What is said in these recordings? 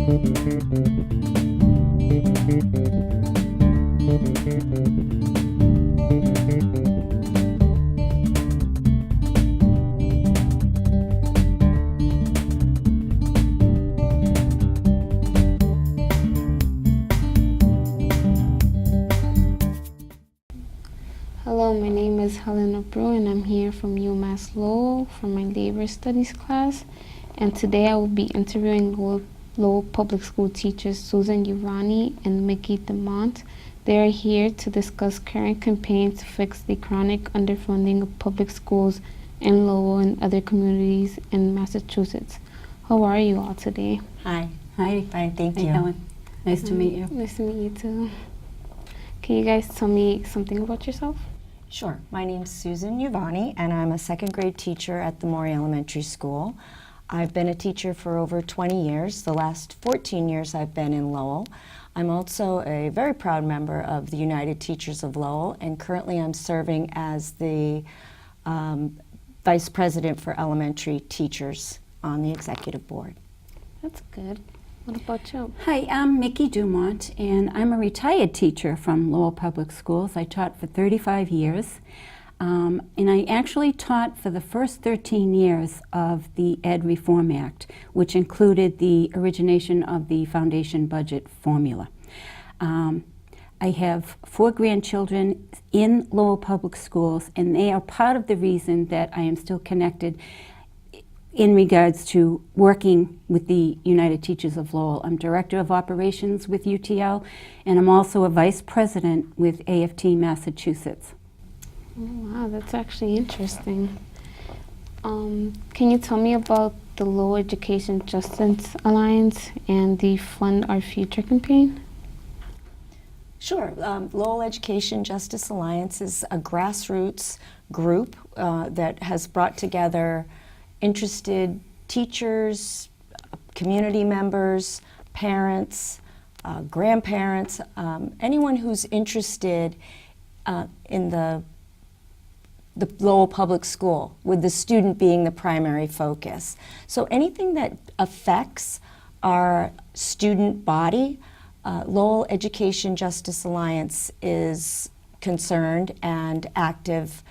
Hello, my name is Hellen Abreu and I'm here from UMass Lowell for my Labor Studies class. And today I will be interviewing Lowell Public School teachers Susan Uvanni and Mickie Dumont. They are here to discuss current campaigns to fix the chronic underfunding of public schools in Lowell and other communities in Massachusetts. How are you all today? Hi. Hi. Fine, thank you. Helen. Nice to meet you. Nice to meet you too. Can you guys tell me something about yourself? Sure. My name's Susan Uvanni, and I'm a second grade teacher at the Morey Elementary School. I've been a teacher for over 20 years. The last 14 years I've been in Lowell. I'm also a very proud member of the United Teachers of Lowell, and currently I'm serving as the Vice President for Elementary Teachers on the Executive Board. That's good. What about you? Hi, I'm Mickie Dumont, and I'm a retired teacher from Lowell Public Schools. I taught for 35 years, and I actually taught for the first 13 years of the Ed Reform Act, which included the origination of the foundation budget formula. I have 4 grandchildren in Lowell Public Schools, and they are part of the reason that I am still connected in regards to working with the United Teachers of Lowell. I'm Director of Operations with UTL, and I'm also a Vice President with AFT Massachusetts. Oh, wow, that's actually interesting. Can you tell me about the Lowell Education Justice Alliance and the Fund Our Future campaign? Sure. Lowell Education Justice Alliance is a grassroots group that has brought together interested teachers, community members, parents, grandparents, anyone who's interested in the Lowell Public School, with the student being the primary focus. So anything that affects our student body, Lowell Education Justice Alliance is concerned and active.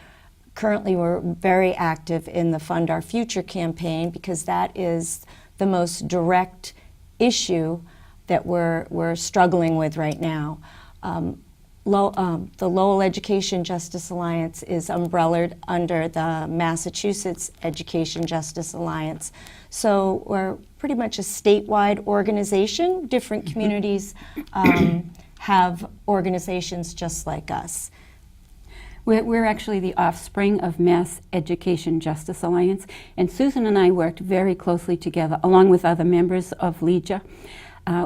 Currently, we're very active in the Fund Our Future campaign because that is the most direct issue that we're struggling with right now. The Lowell Education Justice Alliance is umbrellaed under the Massachusetts Education Justice Alliance. So we're pretty much a statewide organization. Different communities have organizations just like us. We're actually the offspring of Mass Education Justice Alliance, and Susan and I worked very closely together, along with other members of LEJA.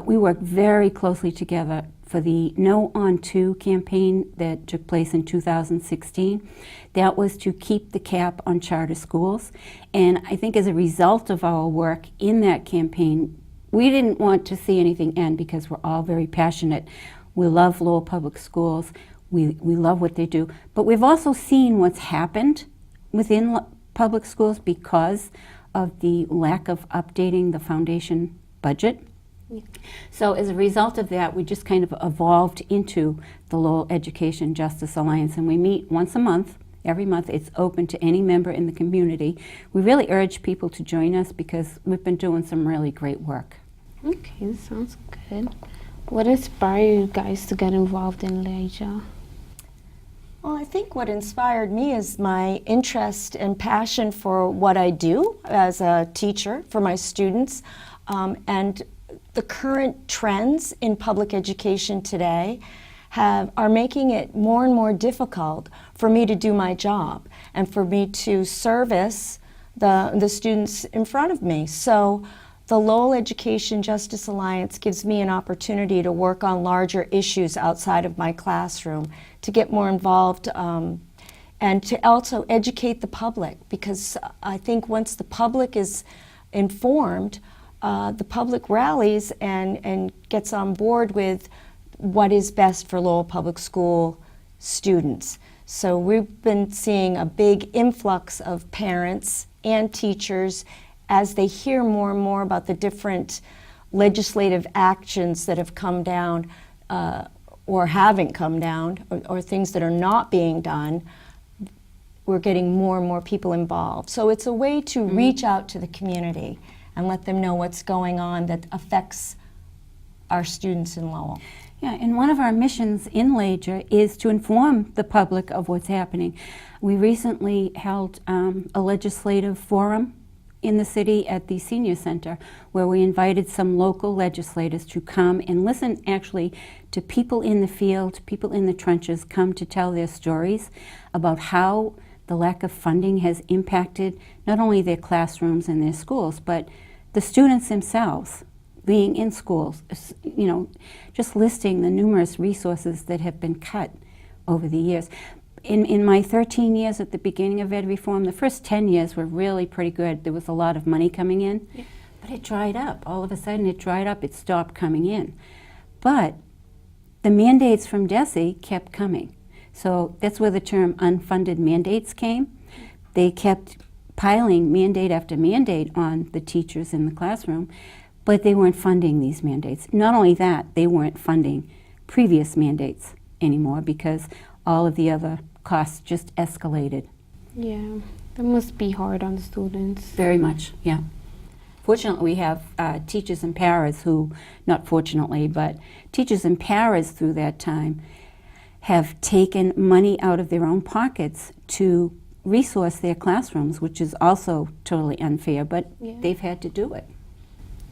We worked very closely together for the No on 2 campaign that took place in 2016. That was to keep the cap on charter schools, and I think as a result of our work in that campaign, we didn't want to see anything end because we're all very passionate. We love Lowell Public Schools. We love what they do, but we've also seen what's happened within public schools because of the lack of updating the foundation budget. Yeah. So as a result of that, we just kind of evolved into the Lowell Education Justice Alliance, and we meet once a month. Every month. It's open to any member in the community. We really urge people to join us because we've been doing some really great work. Okay, that sounds good. What inspired you guys to get involved in LEJA? Well, I think what inspired me is my interest and passion for what I do as a teacher for my students, and the current trends in public education today are making it more and more difficult for me to do my job and for me to service the students in front of me. So the Lowell Education Justice Alliance gives me an opportunity to work on larger issues outside of my classroom, to get more involved and to also educate the public, because I think once the public is informed, the public rallies and gets on board with what is best for Lowell Public School students. So we've been seeing a big influx of parents and teachers as they hear more and more about the different legislative actions that have come down or haven't come down, or things that are not being done, we're getting more and more people involved. So it's a way to reach out to the community and let them know what's going on that affects our students in Lowell. Yeah, and one of our missions in Leger is to inform the public of what's happening. We recently held a legislative forum in the city at the Senior Center, where we invited some local legislators to come and listen actually to people in the field, people in the trenches, come to tell their stories about how the lack of funding has impacted not only their classrooms and their schools, but the students themselves being in schools, you know, just listing the numerous resources that have been cut over the years. In my 13 years at the beginning of ed reform, the first 10 years were really pretty good. There was a lot of money coming in, but it dried up. All of a sudden it dried up, it stopped coming in. But the mandates from DESE kept coming. So that's where the term unfunded mandates came. They kept piling mandate after mandate on the teachers in the classroom, but they weren't funding these mandates. Not only that, they weren't funding previous mandates anymore because all of the other costs just escalated. Yeah, that must be hard on the students. Very much, yeah. Fortunately, we have teachers and paras who, not fortunately, but teachers and paras through that time have taken money out of their own pockets to resource their classrooms, which is also totally unfair, but they've had to do it.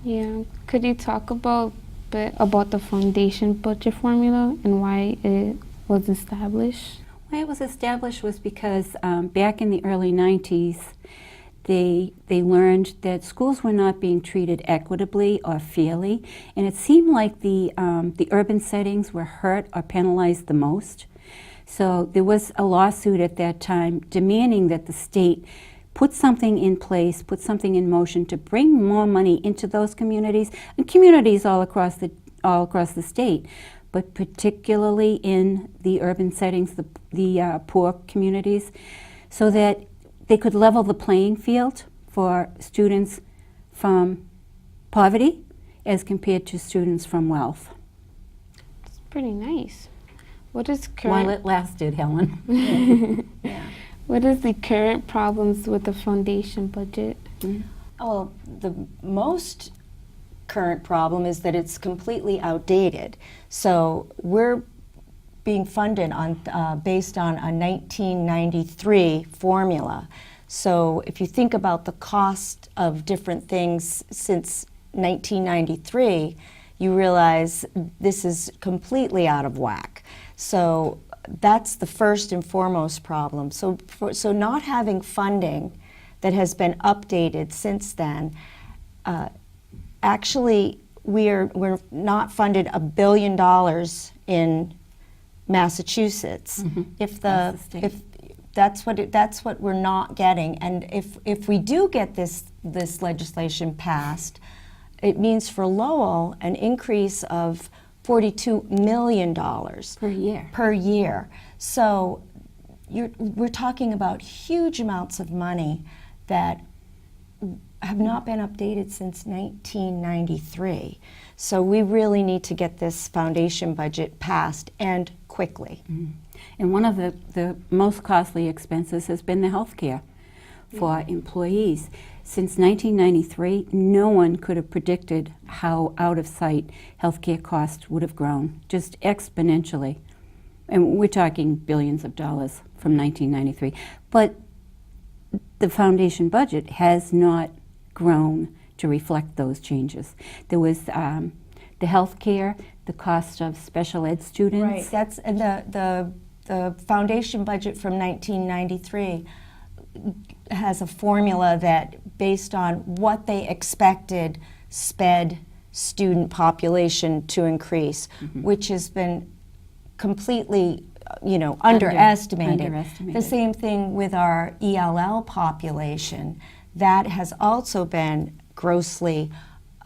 Yeah, could you talk about the foundation budget formula and why it was established? Why it was established was because back in the early 90s, they learned that schools were not being treated equitably or fairly, and it seemed like the urban settings were hurt or penalized the most. So there was a lawsuit at that time demanding that the state put something in place, put something in motion to bring more money into those communities, and communities all across the state, but particularly in the urban settings, the poor communities, so that they could level the playing field for students from poverty as compared to students from wealth. It's pretty nice. What is While current? it lasted, Helen. What is the current problems with the foundation budget? Well, the most current problem is that it's completely outdated. So we're being funded on based on a 1993 formula. So if you think about the cost of different things since 1993, you realize this is completely out of whack. So that's the first and foremost problem. So not having funding that has been updated since then, actually we're not funded $1 billion in Massachusetts. If that's what we're not getting, and if we do get this legislation passed, it means for Lowell an increase of $42 million per year. So we're talking about huge amounts of money that have not been updated since 1993. So we really need to get this foundation budget passed, and quickly. And one of the most costly expenses has been the health care for employees. Since 1993, no one could have predicted how out of sight healthcare costs would have grown, just exponentially. And we're talking billions of dollars from 1993. But the foundation budget has not grown to reflect those changes. There was the healthcare, the cost of special ed students. Right, that's the foundation budget from 1993 has a formula that, based on what they expected SPED student population to increase, which has been completely, underestimated. The same thing with our ELL population. That has also been grossly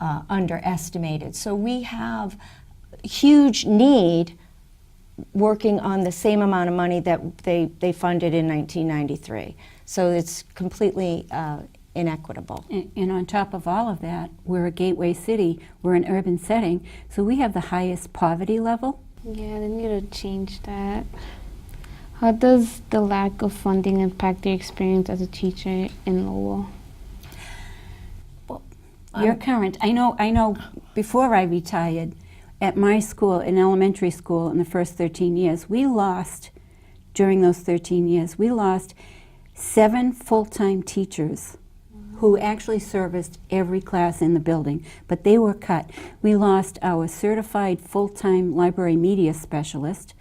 underestimated. So we have huge need working on the same amount of money that they funded in 1993. So it's completely inequitable. And on top of all of that, we're a gateway city, we're an urban setting, so we have the highest poverty level. Yeah, they need to change that. How does the lack of funding impact your experience as a teacher in Lowell? Your current, I know before I retired, at my school, in elementary school, in the first 13 years, during those 13 years, we lost 7 full-time teachers who actually serviced every class in the building, but they were cut. We lost our certified full-time library media specialist,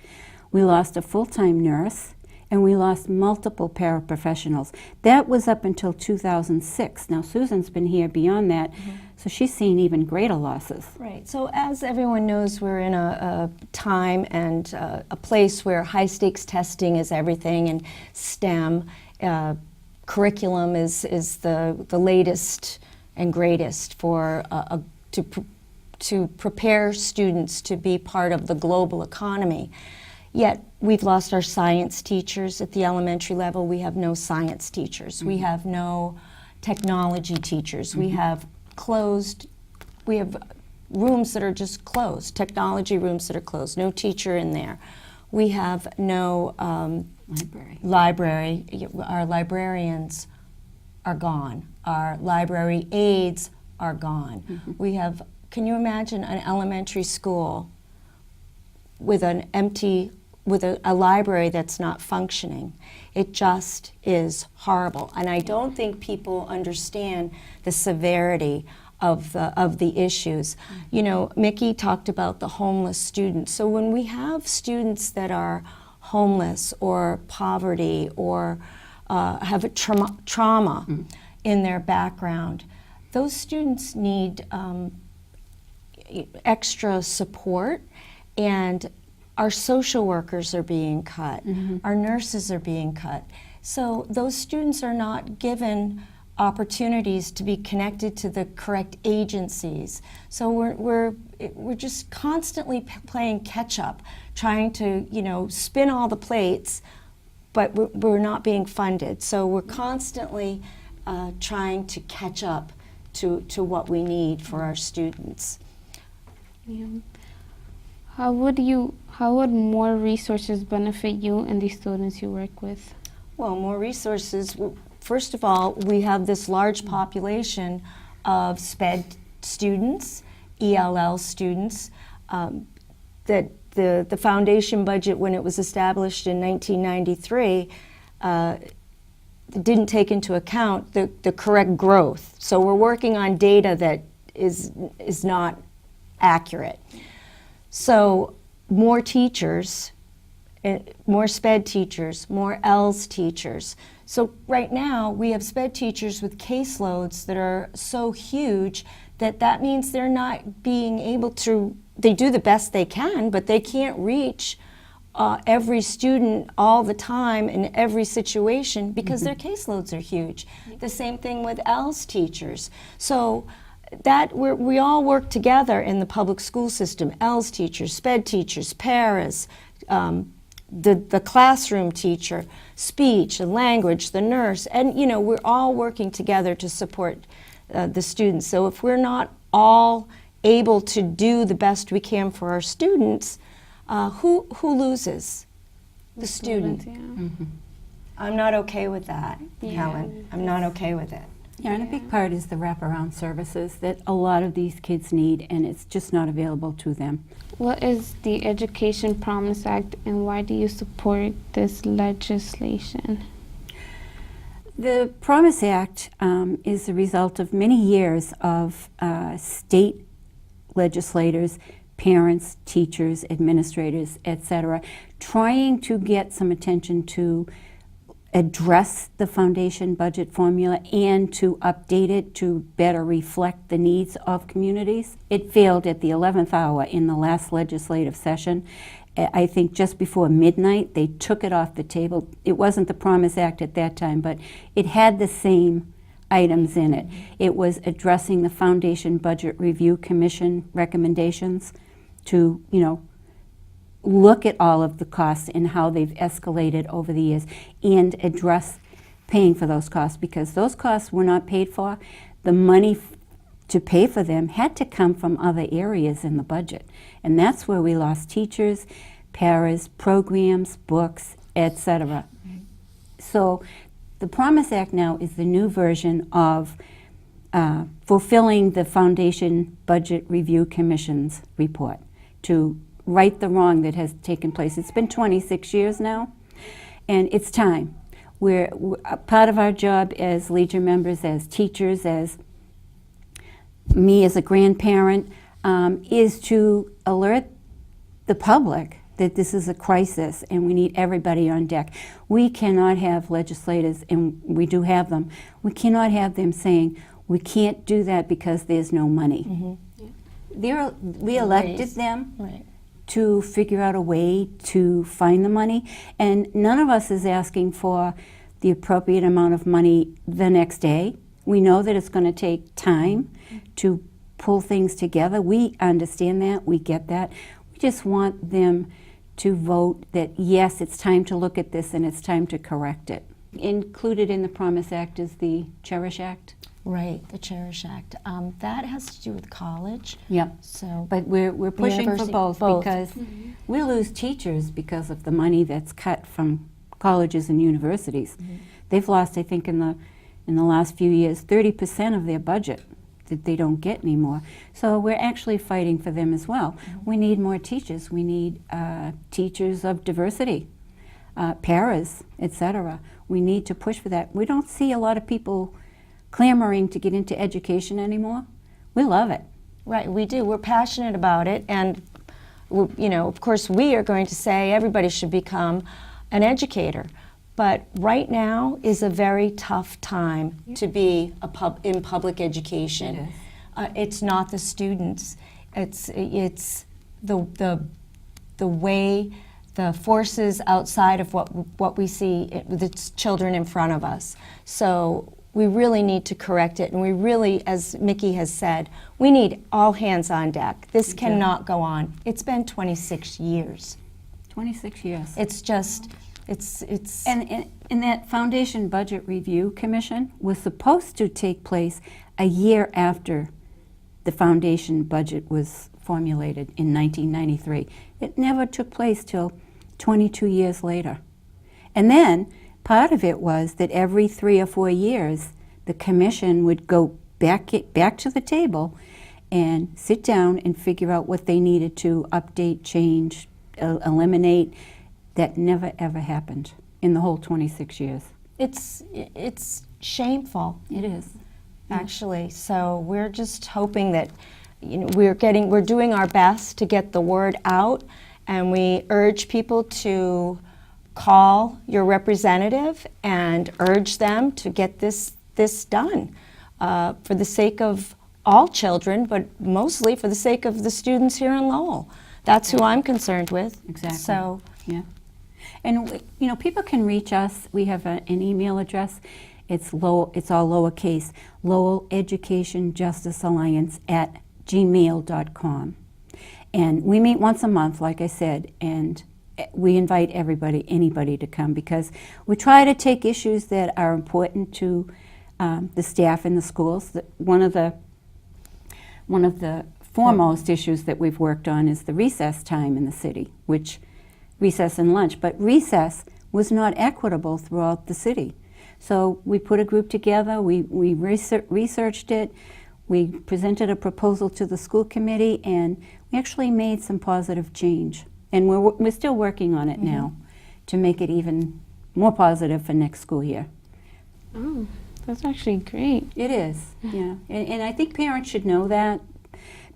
we lost a full-time nurse, and we lost multiple paraprofessionals. That was up until 2006. Now, Susan's been here beyond that, so she's seen even greater losses. Right. So as everyone knows, we're in a time and a place where high-stakes testing is everything, and STEM curriculum is the latest and greatest for to prepare students to be part of the global economy. Yet we've lost our science teachers at the elementary level. We have no science teachers. We have no technology teachers. We have rooms that are just closed, technology rooms that are closed, no teacher in there. We have no library. Our librarians are gone. Our library aides are gone. We have, can you imagine an elementary school with a library that's not functioning? It just is horrible. And I don't think people understand the severity of the issues. You know, Mickie talked about the homeless students. So when we have students that are homeless or poverty or have a trauma in their background, those students need extra support, and our social workers are being cut, our nurses are being cut. So those students are not given opportunities to be connected to the correct agencies. So we're just constantly playing catch up, trying to, you know, spin all the plates, but we're not being funded. So we're constantly trying to catch up to what we need for our students. Yeah. How would more resources benefit you and the students you work with? Well, more resources. First of all, we have this large population of SPED students, ELL students, that the foundation budget, when it was established in 1993, didn't take into account the correct growth. So we're working on data that is not accurate. So more teachers, more SPED teachers, more ELS teachers. So right now we have SPED teachers with caseloads that are so huge that means they're not being able to, they do the best they can, but they can't reach every student all the time in every situation because their caseloads are huge. The same thing with ELS teachers. So that we all work together in the public school system, ELS teachers, SPED teachers, paras, the classroom teacher, speech and language, the nurse, and you know, we're all working together to support the students. So if we're not all able to do the best we can for our students, who loses? The student. Yeah. I'm not okay with that, Helen. I'm not okay with it. Yeah, and a big part is the wraparound services that a lot of these kids need, and it's just not available to them. What is the Education Promise Act, and why do you support this legislation? The Promise Act is the result of many years of state legislators, parents, teachers, administrators, etc., trying to get some attention to address the foundation budget formula and to update it to better reflect the needs of communities. It failed at the 11th hour in the last legislative session. I think just before midnight they took it off the table. It wasn't the Promise Act at that time, but it had the same items in it. It was addressing the Foundation Budget Review Commission recommendations to, you know, look at all of the costs and how they've escalated over the years and address paying for those costs, because those costs were not paid for. The money to pay for them had to come from other areas in the budget. And that's where we lost teachers, paras, programs, books, etc. So the Promise Act now is the new version of fulfilling the Foundation Budget Review Commission's report to right the wrong that has taken place. It's been 26 years now, and it's time. We're part of our job as Legion members, as teachers, as me as a grandparent, is to alert the public that this is a crisis and we need everybody on deck. We cannot have legislators, and we do have them, we cannot have them saying, we can't do that because there's no money. We elected them to figure out a way to find the money, and none of us is asking for the appropriate amount of money the next day. We know that it's going to take time to pull things together. We understand that, we get that. We just want them to vote that yes, it's time to look at this and it's time to correct it. Included in the Promise Act is the Cherish Act. Right, the Cherish Act. That has to do with college. Yep. So, but we're pushing for University- both because we lose teachers because of the money that's cut from colleges and universities. They've lost, I think, in the last few years, 30% of their budget that they don't get anymore. So we're actually fighting for them as well. We need more teachers. We need teachers of diversity, paras, etc. We need to push for that. We don't see a lot of people clamoring to get into education anymore. We love it. right, we do. We're passionate about it, and you know, of course, we are going to say everybody should become an educator. But right now is a very tough time to be in public education. It is. It's not the students. It's the way, the forces outside of what we see with the children in front of us. So we really need to correct it, and we really, as Mickie has said, we need all hands on deck. This cannot go on. It's been 26 years. 26 years. It's just, it's. And that Foundation Budget Review Commission was supposed to take place a year after the foundation budget was formulated in 1993. It never took place till 22 years later. And then part of it was that every 3 or 4 years, the commission would go back to the table and sit down and figure out what they needed to update, change, eliminate. That never ever happened in the whole 26 years. It's shameful. It is. Actually. So we're just hoping that, you know, we're doing our best to get the word out, and we urge people to call your representative and urge them to get this done for the sake of all children, but mostly for the sake of the students here in Lowell. That's who I'm concerned with. Exactly. So, yeah. And you know, people can reach us. We have an email address. It's all lowercase, Lowell Education Justice Alliance @gmail.com. And we meet once a month, like I said, and we invite anybody to come, because we try to take issues that are important to the staff in the schools. One of the foremost issues that we've worked on is the recess time in the city, which recess and lunch, but recess was not equitable throughout the city. So we put a group together, we researched it, we presented a proposal to the school committee, and we actually made some positive change. And we're still working on it now to make it even more positive for next school year. Oh, that's actually great. It is, yeah. And I think parents should know that,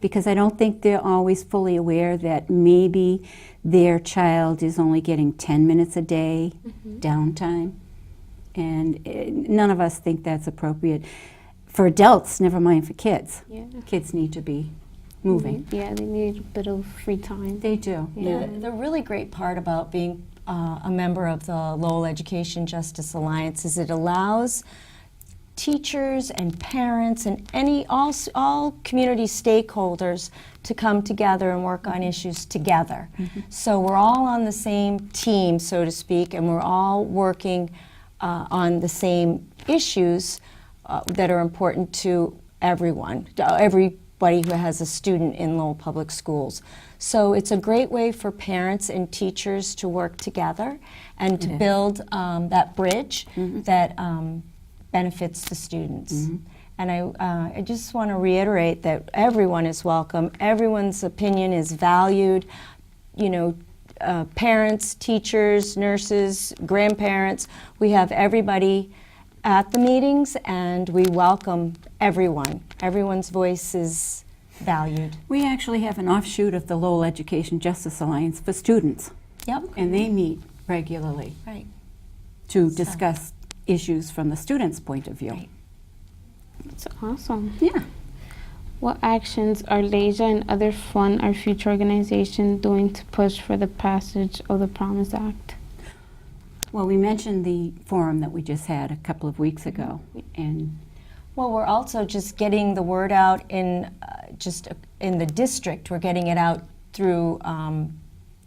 because I don't think they're always fully aware that maybe their child is only getting 10 minutes a day downtime. And none of us think that's appropriate. For adults, never mind for kids. Yeah. Kids need to be moving. Yeah, they need a bit of free time. They do. Yeah. the really great part about being a member of the Lowell Education Justice Alliance is it allows teachers and parents and all community stakeholders to come together and work on issues together. So we're all on the same team, so to speak, and we're all working on the same issues that are important to everyone, everybody who has a student in Lowell Public Schools. So it's a great way for parents and teachers to work together and to build that bridge that benefits the students. And I just want to reiterate that everyone is welcome. Everyone's opinion is valued. You know, parents, teachers, nurses, grandparents, we have everybody at the meetings, and we welcome everyone. Everyone's voice is valued. We actually have an offshoot of the Lowell Education Justice Alliance for students. Yep. And they meet regularly Right. to discuss issues from the students' point of view. Right. It's awesome. Yeah. What actions are LEJA and other fun or future organizations doing to push for the passage of the Promise Act? Well, we mentioned the forum that we just had a couple of weeks ago, and Well, we're also just getting the word out in in the district. We're getting it out through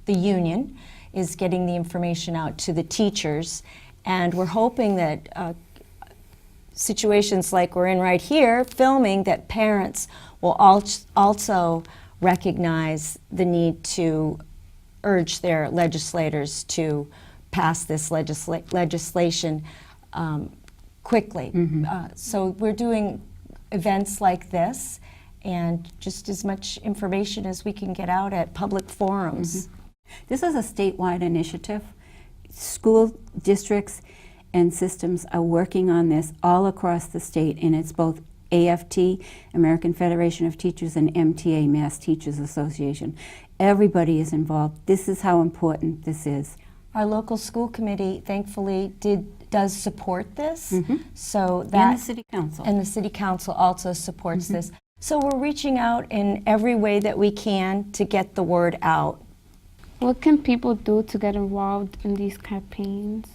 the union, is getting the information out to the teachers, and we're hoping that situations like we're in right here, filming, that parents will also recognize the need to urge their legislators to pass this legislation quickly. So we're doing events like this, and just as much information as we can get out at public forums. this is a statewide initiative. School districts and systems are working on this all across the state, and it's both AFT, American Federation of Teachers, and MTA, Mass Teachers Association. Everybody is involved. This is how important this is. Our local school committee, thankfully, does support this. So that And the City Council. and the city council also supports this. So we're reaching out in every way that we can to get the word out. What can people do to get involved in these campaigns?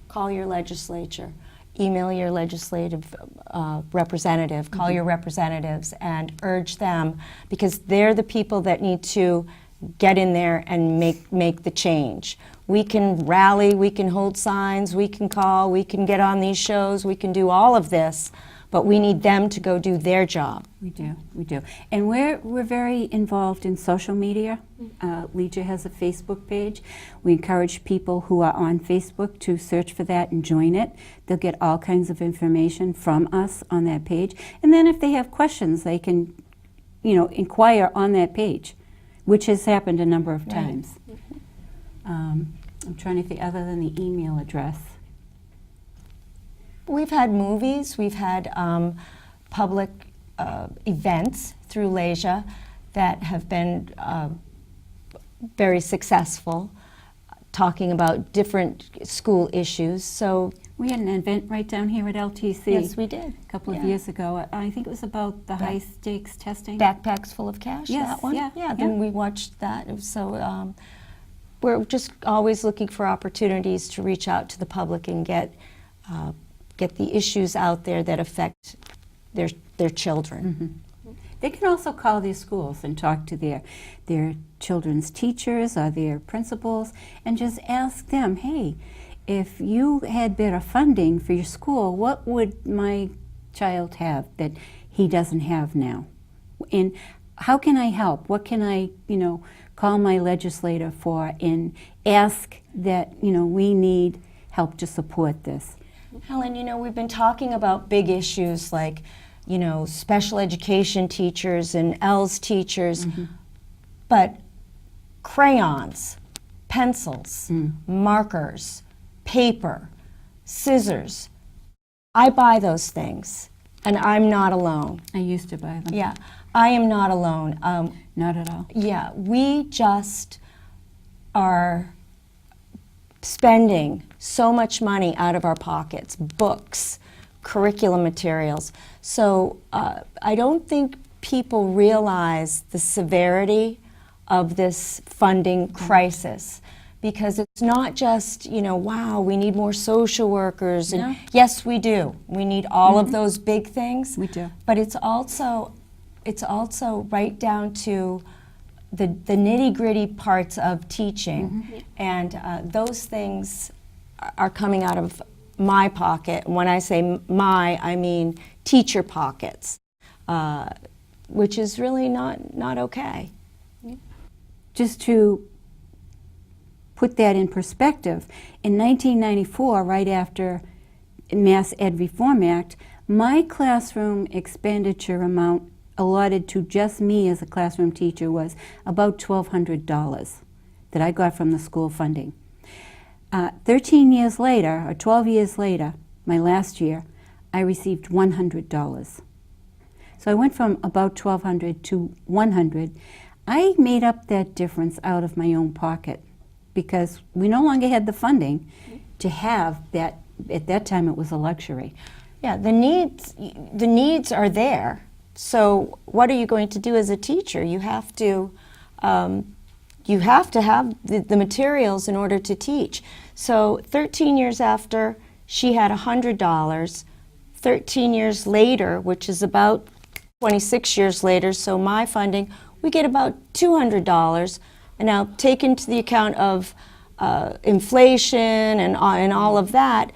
Call your legislature, email your legislative representative, call your representatives and urge them, because they're the people that need to get in there and make the change. We can rally, we can hold signs, we can call, we can get on these shows, we can do all of this, but we need them to go do their job. We do. And we're very involved in social media. LEJA has a Facebook page. We encourage people who are on Facebook to search for that and join it. They'll get all kinds of information from us on that page. And then if they have questions, they can, inquire on that page, which has happened a number of times. I'm trying to think, other than the email address. We've had movies, we've had public events through LEJA that have been very successful, talking about different school issues. So we had an event right down here at LTC. Yes, we did. A couple of years ago. I think it was about the high stakes testing. Backpacks full of cash, Yes, that one? yeah. Then we watched that. So we're just always looking for opportunities to reach out to the public and get the issues out there that affect their children. They can also call their schools and talk to their children's teachers or their principals and just ask them, hey, if you had better funding for your school, what would my child have that he doesn't have now? And how can I help? What can I, call my legislator for and ask that, we need help to support this? Helen, we've been talking about big issues like, special education teachers and ELS teachers, but crayons, pencils, markers, paper, scissors, I buy those things, and I'm not alone. I used to buy them. Yeah, I am not alone. Not at all. Yeah, we just are spending so much money out of our pockets, books, curriculum materials. So I don't think people realize the severity of this funding crisis, because it's not just, wow, we need more social workers. And yes, we do. We need all of those big things. We do. But it's also right down to the nitty-gritty parts of teaching. And those things are coming out of my pocket. When I say my, I mean teacher pockets, which is really not okay. Just to put that in perspective, in 1994, right after Mass Ed Reform Act, my classroom expenditure amount allotted to just me as a classroom teacher was about $1,200 that I got from the school funding. 13 years later, or 12 years later, my last year, I received $100. So I went from about $1,200 to $100. I made up that difference out of my own pocket because we no longer had the funding to have that. At that time, it was a luxury. Yeah, the needs are there. So what are you going to do as a teacher? You have to have the materials in order to teach. So 13 years after, she had $100. 13 years later, which is about 26 years later, so my funding, we get about $200. And now take into the account of inflation and all of that,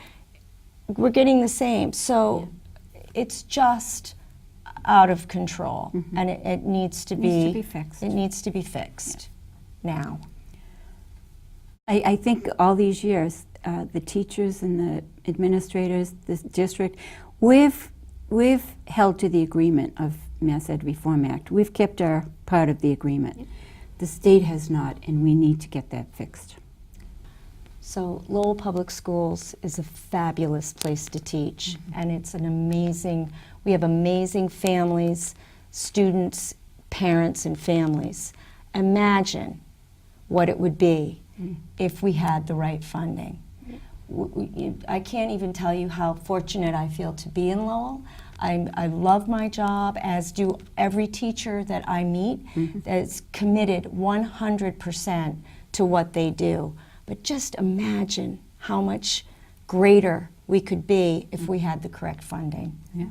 we're getting the same. So it's just out of control, and it needs to be fixed. It needs to be fixed now. I think all these years, the teachers and the administrators, this district, we've held to the agreement of Mass Ed Reform Act. We've kept our part of the agreement. The state has not, and we need to get that fixed. So Lowell Public Schools is a fabulous place to teach, and it's an amazing, we have amazing families, students, parents, and families. Imagine what it would be if we had the right funding. I can't even tell you how fortunate I feel to be in Lowell. I love my job, as do every teacher that I meet that's committed 100% to what they do. But just imagine how much greater we could be if we had the correct funding. Yeah.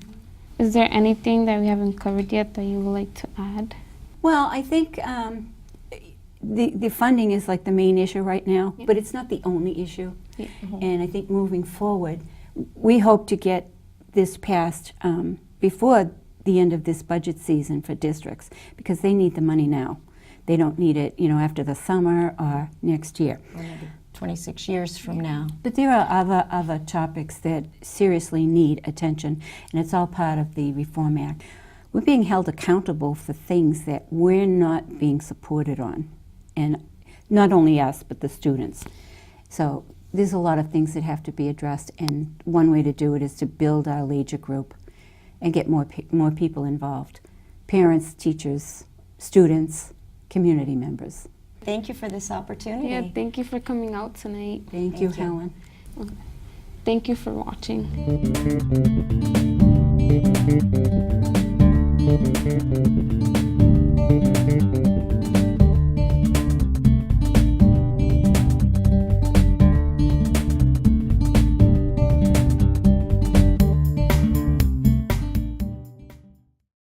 Is there anything that we haven't covered yet that you would like to add? Well, I think the funding is like the main issue right now, but it's not the only issue. And I think moving forward, we hope to get this passed before the end of this budget season for districts, because they need the money now. They don't need it, after the summer or next year. Or maybe 26 years from now. But there are other topics that seriously need attention, and it's all part of the Reform Act. We're being held accountable for things that we're not being supported on, and not only us, but the students. So there's a lot of things that have to be addressed, and one way to do it is to build our Leisure group and get more people involved. Parents, teachers, students, community members. Thank you for this opportunity. Yeah, thank you for coming out tonight. Thank you, Helen. Okay. Thank you for watching.